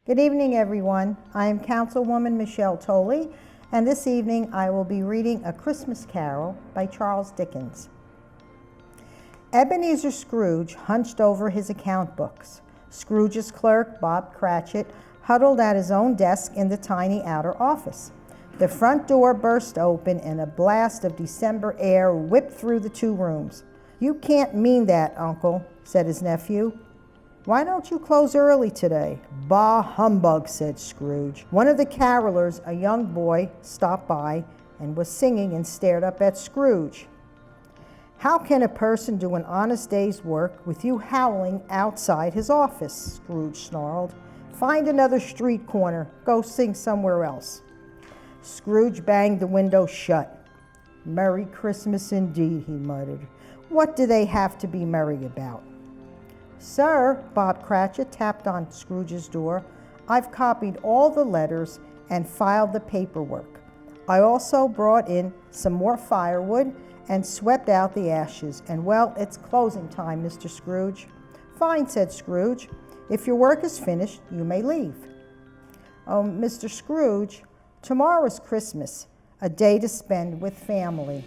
Good evening, everyone. I am Councilwoman Michelle Tolli, and this evening I will be reading A Christmas Carol by Charles Dickens. Ebenezer Scrooge hunched over his account books. Scrooge's clerk, Bob Cratchit, huddled at his own desk in the tiny outer office. The front door burst open and a blast of December air whipped through the two rooms. "You can't mean that, Uncle," said his nephew. "Why don't you close early today?" "Bah humbug," said Scrooge. One of the carolers, a young boy, stopped by and was singing and stared up at Scrooge. "How can a person do an honest day's work with you howling outside his office?" Scrooge snarled. "Find another street corner. Go sing somewhere else." Scrooge banged the window shut. "Merry Christmas indeed," he muttered. "What do they have to be merry about?" "Sir," Bob Cratchit tapped on Scrooge's door, "I've copied all the letters and filed the paperwork. I also brought in some more firewood and swept out the ashes. And, well, it's closing time, Mr. Scrooge." "Fine," said Scrooge. "If your work is finished, you may leave." "Oh, Mr. Scrooge, tomorrow's Christmas, a day to spend with family."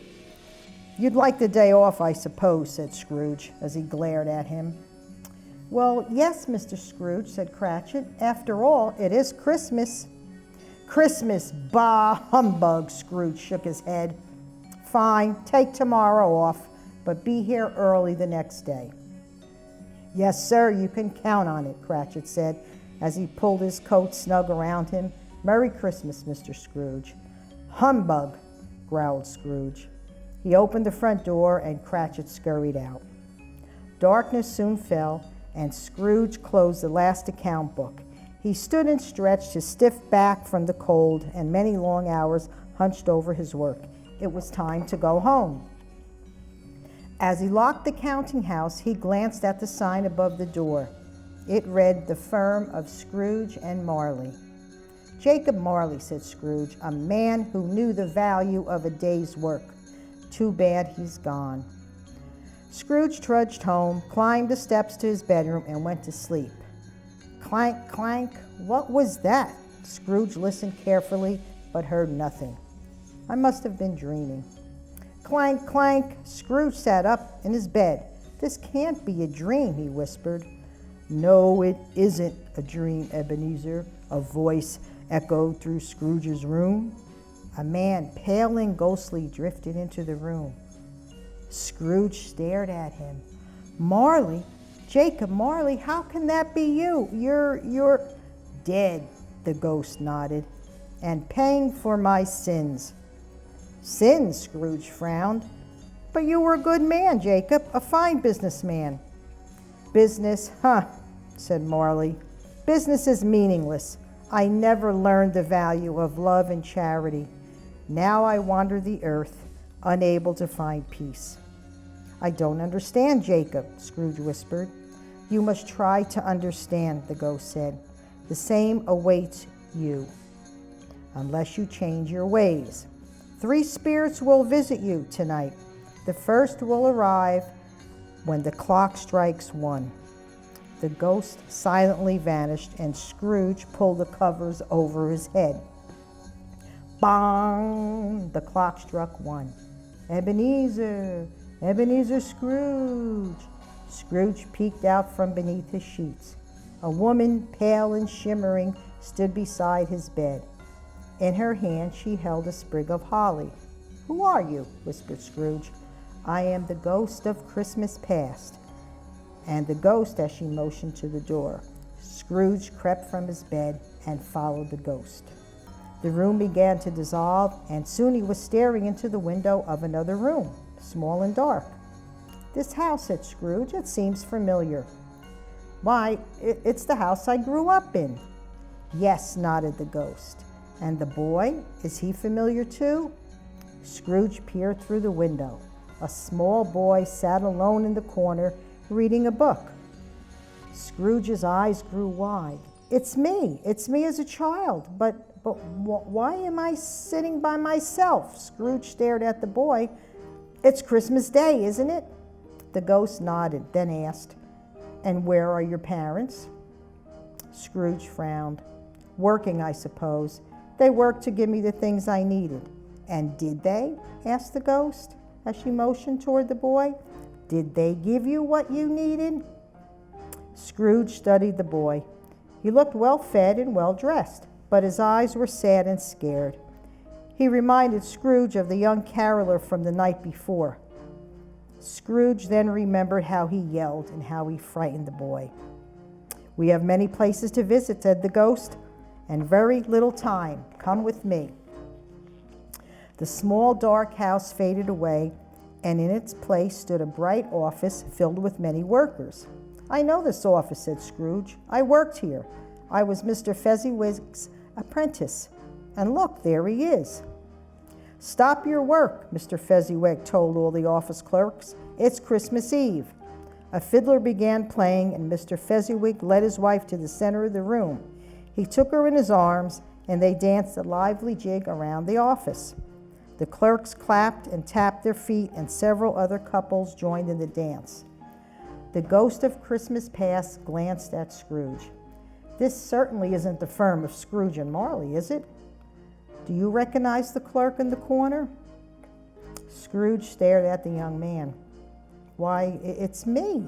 "You'd like the day off, I suppose," said Scrooge, as he glared at him. "Well, yes, Mr. Scrooge," said Cratchit. "After all, it is Christmas." "Christmas, bah humbug!" Scrooge shook his head. "Fine, take tomorrow off, but be here early the next day." "Yes, sir, you can count on it," Cratchit said, as he pulled his coat snug around him. "Merry Christmas, Mr. Scrooge." "Humbug!" growled Scrooge. He opened the front door, and Cratchit scurried out. Darkness soon fell, and Scrooge closed the last account book. He stood and stretched his stiff back from the cold and many long hours hunched over his work. It was time to go home. As he locked the counting house, he glanced at the sign above the door. It read, "The Firm of Scrooge and Marley." "Jacob Marley," said Scrooge, "a man who knew the value of a day's work. Too bad he's gone." Scrooge trudged home, climbed the steps to his bedroom, and went to sleep. Clank, clank. What was that? Scrooge listened carefully, but heard nothing. "I must have been dreaming." Clank, clank. Scrooge sat up in his bed. "This can't be a dream," he whispered. "No, it isn't a dream, Ebenezer," a voice echoed through Scrooge's room. A man, pale and ghostly, drifted into the room. Scrooge stared at him. "Marley? Jacob Marley? How can that be you? You're dead," the ghost nodded, "and paying for my sins." "Sins?" Scrooge frowned. "But you were a good man, Jacob, a fine businessman." "Business, huh," said Marley. "Business is meaningless. I never learned the value of love and charity. Now I wander the earth, unable to find peace." "I don't understand, Jacob," Scrooge whispered. "You must try to understand," the ghost said. "The same awaits you, unless you change your ways. 3 spirits will visit you tonight. The first will arrive when the clock strikes 1. The ghost silently vanished, and Scrooge pulled the covers over his head. Bong! The clock struck 1. "Ebenezer! Ebenezer Scrooge!" Scrooge peeked out from beneath his sheets. A woman, pale and shimmering, stood beside his bed. In her hand she held a sprig of holly. "Who are you?" whispered Scrooge. "I am the ghost of Christmas past." And the ghost, as she motioned to the door. Scrooge crept from his bed and followed the ghost. The room began to dissolve, and soon he was staring into the window of another room, small and dark. "This house," said Scrooge, "it seems familiar." "Why, it's the house I grew up in." "Yes," nodded the ghost. "And the boy, is he familiar too?" Scrooge peered through the window. A small boy sat alone in the corner, reading a book. Scrooge's eyes grew wide. It's me as a child, but why am I sitting by myself?" Scrooge stared at the boy. "It's Christmas Day, isn't it?" The ghost nodded, then asked, "And where are your parents?" Scrooge frowned. Working, I suppose. They worked to give me the things I needed. And did they? Asked the ghost, as she motioned toward the boy. Did they give you what you needed? Scrooge studied the boy. He looked well fed and well dressed, but his eyes were sad and scared. He reminded Scrooge of the young caroler from the night before. Scrooge then remembered how he yelled and how he frightened the boy. We have many places to visit, said the ghost, and very little time. Come with me. The small dark house faded away, and in its place stood a bright office filled with many workers. I know this office, said Scrooge. I worked here. I was Mr. Fezziwig's apprentice. And look, there he is. Stop your work, Mr. Fezziwig told all the office clerks. It's Christmas Eve. A fiddler began playing, and Mr. Fezziwig led his wife to the center of the room. He took her in his arms, and they danced a lively jig around the office. The clerks clapped and tapped their feet, and several other couples joined in the dance. The ghost of Christmas past glanced at Scrooge. This certainly isn't the firm of Scrooge and Marley, is it? Do you recognize the clerk in the corner? Scrooge stared at the young man. Why, it's me.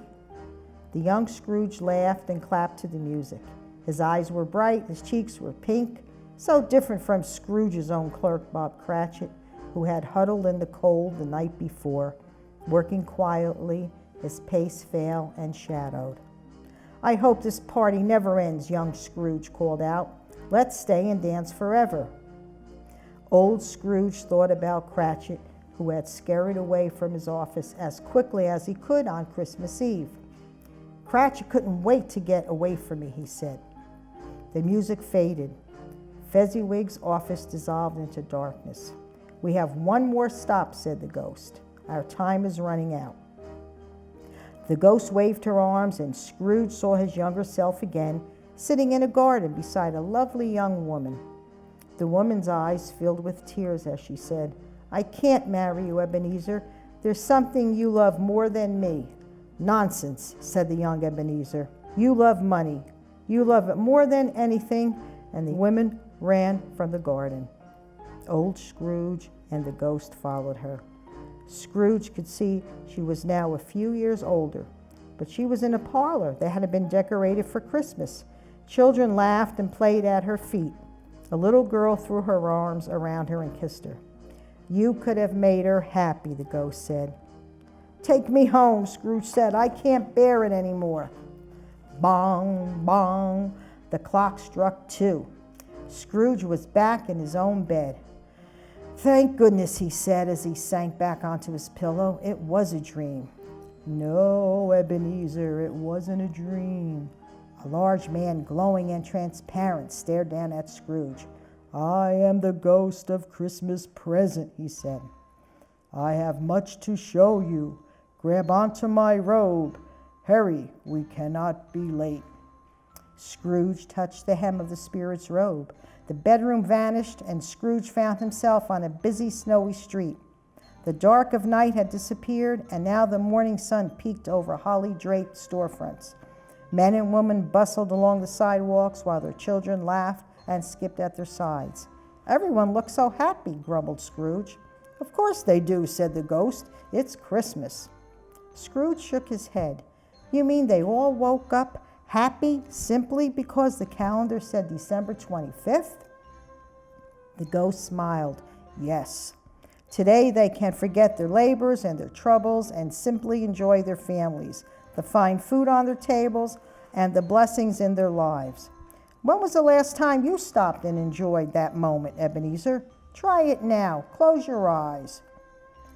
The young Scrooge laughed and clapped to the music. His eyes were bright, his cheeks were pink, so different from Scrooge's own clerk, Bob Cratchit, who had huddled in the cold the night before, working quietly, his pace pale and shadowed. I hope this party never ends, young Scrooge called out. Let's stay and dance forever. Old Scrooge thought about Cratchit, who had scurried away from his office as quickly as he could on Christmas Eve. Cratchit couldn't wait to get away from me, he said. The music faded. Fezziwig's office dissolved into darkness. We have one more stop, said the ghost. Our time is running out. The ghost waved her arms, and Scrooge saw his younger self again, sitting in a garden beside a lovely young woman. The woman's eyes filled with tears as she said, I can't marry you, Ebenezer. There's something you love more than me. Nonsense, said the young Ebenezer. You love money. You love it more than anything. And the woman ran from the garden. Old Scrooge and the ghost followed her. Scrooge could see she was now a few years older, but she was in a parlor that had been decorated for Christmas. Children laughed and played at her feet. A little girl threw her arms around her and kissed her. You could have made her happy, the ghost said. Take me home, Scrooge said. I can't bear it anymore. Bong, bong. The clock struck 2. Scrooge was back in his own bed. Thank goodness, he said as he sank back onto his pillow. It was a dream. No, Ebenezer, it wasn't a dream. A large man, glowing and transparent, stared down at Scrooge. I am the ghost of Christmas present, he said. I have much to show you. Grab onto my robe. Hurry, we cannot be late. Scrooge touched the hem of the spirit's robe. The bedroom vanished, and Scrooge found himself on a busy, snowy street. The dark of night had disappeared, and now the morning sun peeked over holly-draped storefronts. Men and women bustled along the sidewalks while their children laughed and skipped at their sides. Everyone looked so happy, grumbled Scrooge. Of course they do, said the ghost. It's Christmas. Scrooge shook his head. You mean they all woke up happy simply because the calendar said December 25th? The ghost smiled. Yes. Today they can forget their labors and their troubles and simply enjoy their families, the fine food on their tables, and the blessings in their lives. When was the last time you stopped and enjoyed that moment, Ebenezer? Try it now. Close your eyes.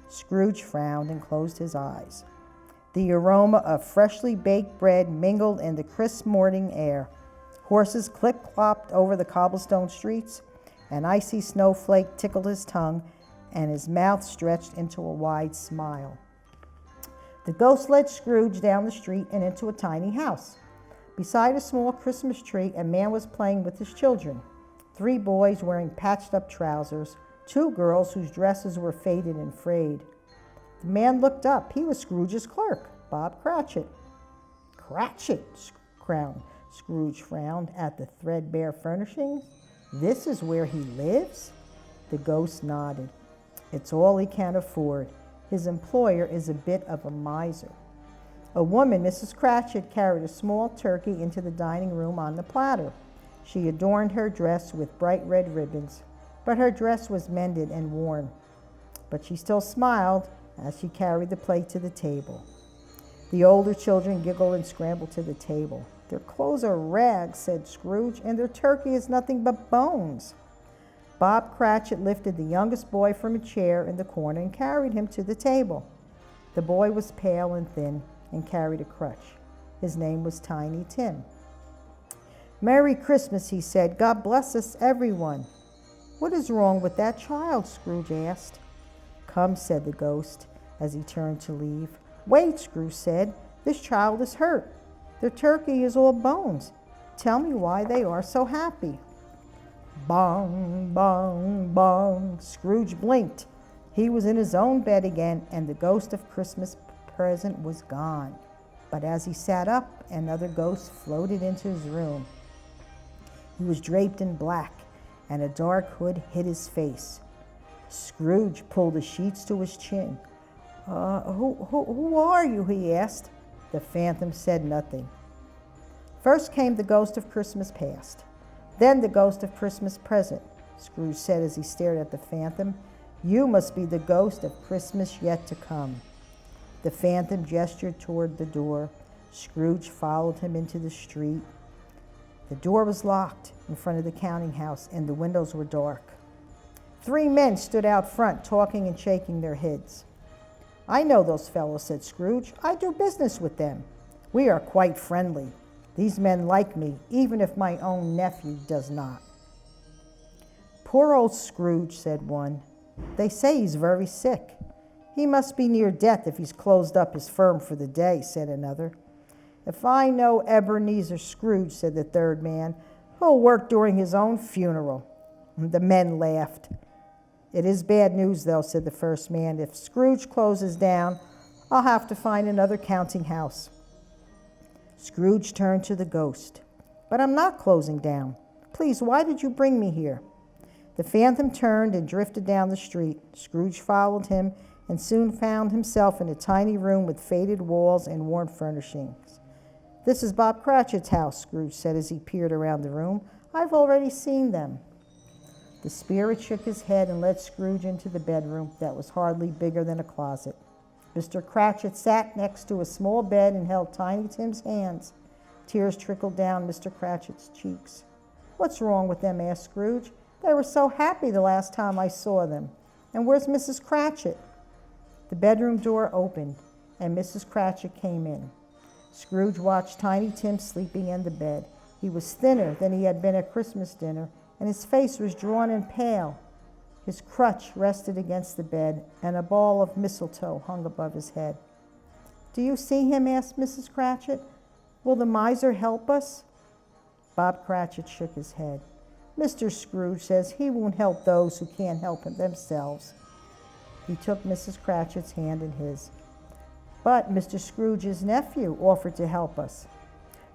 Scrooge frowned and closed his eyes. The aroma of freshly baked bread mingled in the crisp morning air. Horses clip-clopped over the cobblestone streets. An icy snowflake tickled his tongue, and his mouth stretched into a wide smile. The ghost led Scrooge down the street and into a tiny house. Beside a small Christmas tree, a man was playing with his children. 3 boys wearing patched-up trousers, 2 girls whose dresses were faded and frayed. The man looked up. He was Scrooge's clerk, Bob Cratchit. Cratchit, Scrooge frowned at the threadbare furnishings. This is where he lives? The ghost nodded. It's all he can afford. His employer is a bit of a miser. A woman, Mrs. Cratchit, carried a small turkey into the dining room on the platter. She adorned her dress with bright red ribbons, but her dress was mended and worn. But she still smiled as she carried the plate to the table. The older children giggled and scrambled to the table. Their clothes are rags, said Scrooge, and their turkey is nothing but bones. Bob Cratchit lifted the youngest boy from a chair in the corner and carried him to the table. The boy was pale and thin and carried a crutch. His name was Tiny Tim. Merry Christmas, he said. God bless us, everyone. What is wrong with that child? Scrooge asked. Come, said the ghost as he turned to leave. Wait, Scrooge said. This child is hurt. Their turkey is all bones. Tell me why they are so happy. Bong, bong, bong. Scrooge blinked. He was in his own bed again, and the ghost of Christmas present was gone. But as he sat up, another ghost floated into his room. He was draped in black, and a dark hood hid his face. Scrooge pulled the sheets to his chin. Who are you? He asked. The phantom said nothing. First came the ghost of Christmas past, then the ghost of Christmas present. Scrooge said as he stared at the phantom. You must be the ghost of Christmas yet to come. The phantom gestured toward the door. Scrooge followed him into the street. The door was locked in front of the counting house, and the windows were dark. 3 men stood out front, talking and shaking their heads. I know those fellows, said Scrooge. I do business with them. We are quite friendly. These men like me, even if my own nephew does not. Poor old Scrooge, said one. They say he's very sick. He must be near death if he's closed up his firm for the day, said another. If I know Ebenezer Scrooge, said the third man, he'll work during his own funeral. The men laughed. It is bad news, though, said the first man. If Scrooge closes down, I'll have to find another counting house. Scrooge turned to the ghost. But I'm not closing down. Please, why did you bring me here? The phantom turned and drifted down the street. Scrooge followed him and soon found himself in a tiny room with faded walls and worn furnishings. This is Bob Cratchit's house, Scrooge said as he peered around the room. I've already seen them. The spirit shook his head and led Scrooge into the bedroom that was hardly bigger than a closet. Mr. Cratchit sat next to a small bed and held Tiny Tim's hands. Tears trickled down Mr. Cratchit's cheeks. What's wrong with them? Asked Scrooge. They were so happy the last time I saw them. And where's Mrs. Cratchit? The bedroom door opened, and Mrs. Cratchit came in. Scrooge watched Tiny Tim sleeping in the bed. He was thinner than he had been at Christmas dinner, and his face was drawn and pale. His crutch rested against the bed, and a ball of mistletoe hung above his head. Do you see him? Asked Mrs. Cratchit. Will the miser help us? Bob Cratchit shook his head. Mr. Scrooge says he won't help those who can't help themselves. He took Mrs. Cratchit's hand in his. But Mr. Scrooge's nephew offered to help us.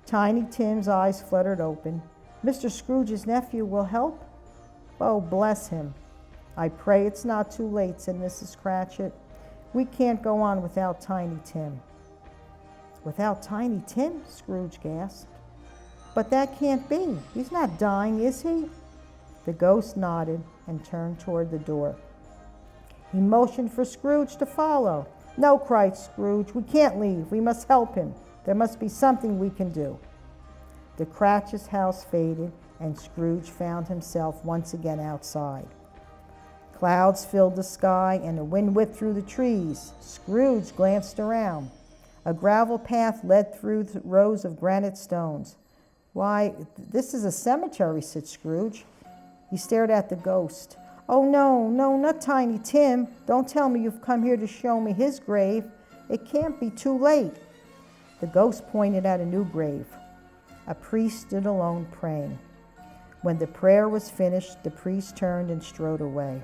Tiny Tim's eyes fluttered open. Mr. Scrooge's nephew will help? Oh, bless him. I pray it's not too late, said Mrs. Cratchit. We can't go on without Tiny Tim. Without Tiny Tim? Scrooge gasped. But that can't be. He's not dying, is he? The ghost nodded and turned toward the door. He motioned for Scrooge to follow. No, cried Scrooge, we can't leave. We must help him. There must be something we can do. The Cratchit's house faded, and Scrooge found himself once again outside. Clouds filled the sky, and the wind whipped through the trees. Scrooge glanced around. A gravel path led through rows of granite stones. Why, this is a cemetery, said Scrooge. He stared at the ghost. Oh, no, not Tiny Tim. Don't tell me you've come here to show me his grave. It can't be too late. The ghost pointed at a new grave. A priest stood alone praying. When the prayer was finished, the priest turned and strode away.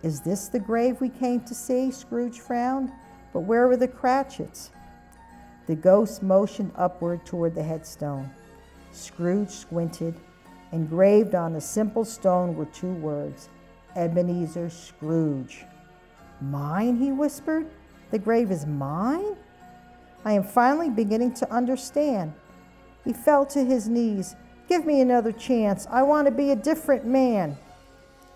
Is this the grave we came to see? Scrooge frowned. But where were the Cratchits? The ghost motioned upward toward the headstone. Scrooge squinted. Engraved on the simple stone were 2 words, Ebenezer Scrooge. Mine, he whispered. The grave is mine? I am finally beginning to understand. He fell to his knees. Give me another chance. I want to be a different man.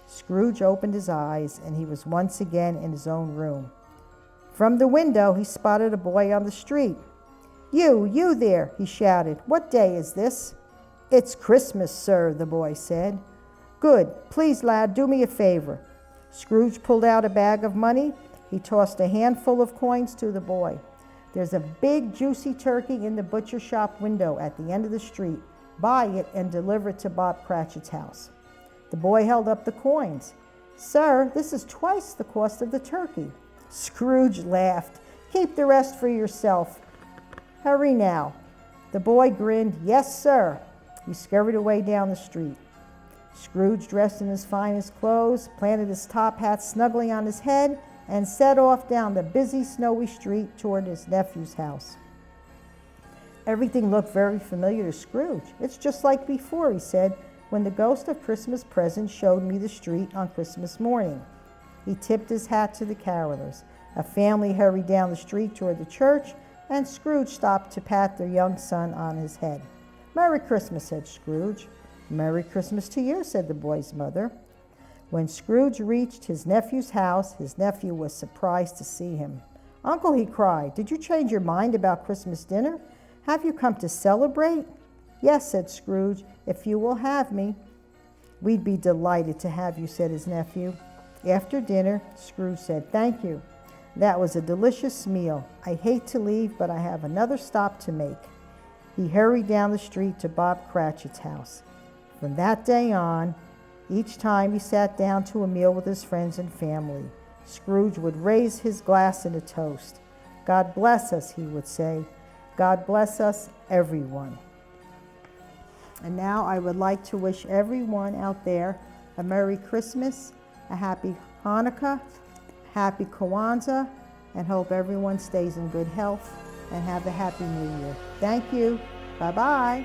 Scrooge opened his eyes, and he was once again in his own room. From the window, he spotted a boy on the street. You there, he shouted. What day is this? It's Christmas, sir, the boy said. Good. Please, lad, do me a favor. Scrooge pulled out a bag of money. He tossed a handful of coins to the boy. There's a big, juicy turkey in the butcher shop window at the end of the street. Buy it and deliver it to Bob Cratchit's house. The boy held up the coins. Sir, this is twice the cost of the turkey. Scrooge laughed. Keep the rest for yourself. Hurry now. The boy grinned. Yes, sir. He scurried away down the street. Scrooge, dressed in his finest clothes, planted his top hat snugly on his head, and set off down the busy, snowy street toward his nephew's house. Everything looked very familiar to Scrooge. It's just like before, he said, when the ghost of Christmas present showed me the street on Christmas morning. He tipped his hat to the carolers. A family hurried down the street toward the church, and Scrooge stopped to pat their young son on his head. Merry Christmas, said Scrooge. Merry Christmas to you, said the boy's mother. When Scrooge reached his nephew's house, his nephew was surprised to see him. Uncle, he cried, did you change your mind about Christmas dinner? Have you come to celebrate? Yes, said Scrooge, if you will have me. We'd be delighted to have you, said his nephew. After dinner, Scrooge said, thank you. That was a delicious meal. I hate to leave, but I have another stop to make. He hurried down the street to Bob Cratchit's house. From that day on, each time he sat down to a meal with his friends and family, Scrooge would raise his glass in a toast. God bless us, he would say. God bless us, everyone. And now I would like to wish everyone out there a Merry Christmas, a Happy Hanukkah, Happy Kwanzaa, and hope everyone stays in good health and have a Happy New Year. Thank you. Bye-bye.